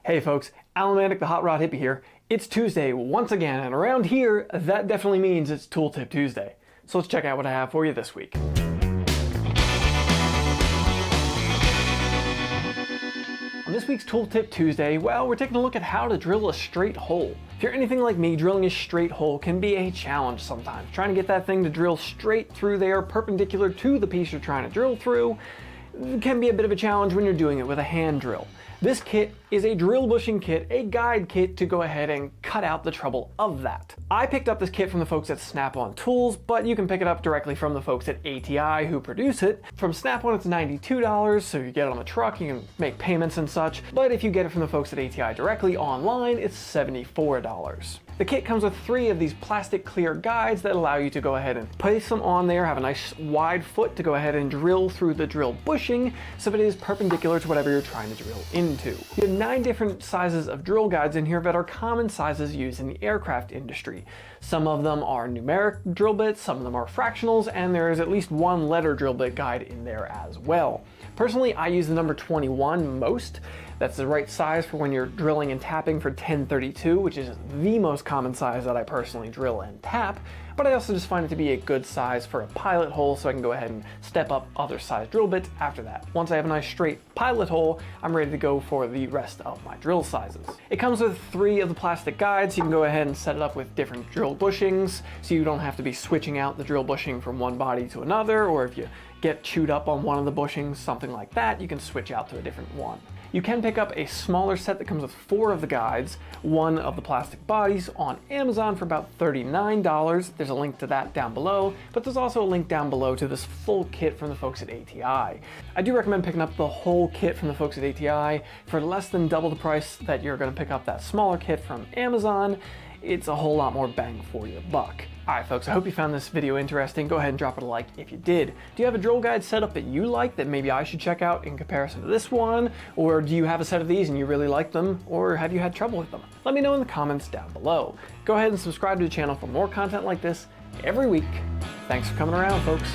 Hey folks, Alamatic the Hot Rod Hippie here. It's Tuesday once again, and around here, that definitely means it's Tooltip Tuesday. So let's check out what I have for you this week. On this week's Tooltip Tuesday, well, we're taking a look at how to drill a straight hole. If you're anything like me, drilling a straight hole can be a challenge sometimes. Trying to get that thing to drill straight through there, perpendicular to the piece you're trying to drill through, can be a bit of a challenge when you're doing it with a hand drill. This kit is a drill bushing kit, a guide kit to go ahead and cut out the trouble of that. I picked up this kit from the folks at ATI Tools, but you can pick it up directly from the folks at ATI who produce it. From Snap-on it's $92, so you get it on the truck, you can make payments and such, but if you get it from the folks at ATI directly online, it's $74. The kit comes with 3 of these plastic clear guides that allow you to go ahead and place them on there, have a nice wide foot to go ahead and drill through the drill bushing so it is perpendicular to whatever you're trying to drill into. You have 9 different sizes of drill guides in here that are common sizes used in the aircraft industry. Some of them are numeric drill bits, some of them are fractionals, and there is at least 1 letter drill bit guide in there as well. Personally, I use the number 21 most. That's the right size for when you're drilling and tapping for 1032, which is the most common size that I personally drill and tap, but I also just find it to be a good size for a pilot hole, so I can go ahead and step up other size drill bits after that. Once I have a nice straight pilot hole, I'm ready to go for the rest of my drill sizes. It comes with 3 of the plastic guides. You can go ahead and set it up with different drill bushings, so you don't have to be switching out the drill bushing from one body to another, or if you get chewed up on one of the bushings, something like that, you can switch out to a different one. You can pick up a smaller set that comes with 4 of the guides, 1 of the plastic bodies on Amazon for about $39. There's a link to that down below, but there's also a link down below to this full kit from the folks at ATI. I do recommend picking up the whole kit from the folks at ATI for less than double the price that you're going to pick up that smaller kit from Amazon. It's a whole lot more bang for your buck. Alright folks, I hope you found this video interesting. Go ahead and drop it a like if you did. Do you have a drill guide setup that you like that maybe I should check out in comparison to this one? Or do you have a set of these and you really like them? Or have you had trouble with them? Let me know in the comments down below. Go ahead and subscribe to the channel for more content like this every week. Thanks for coming around, folks.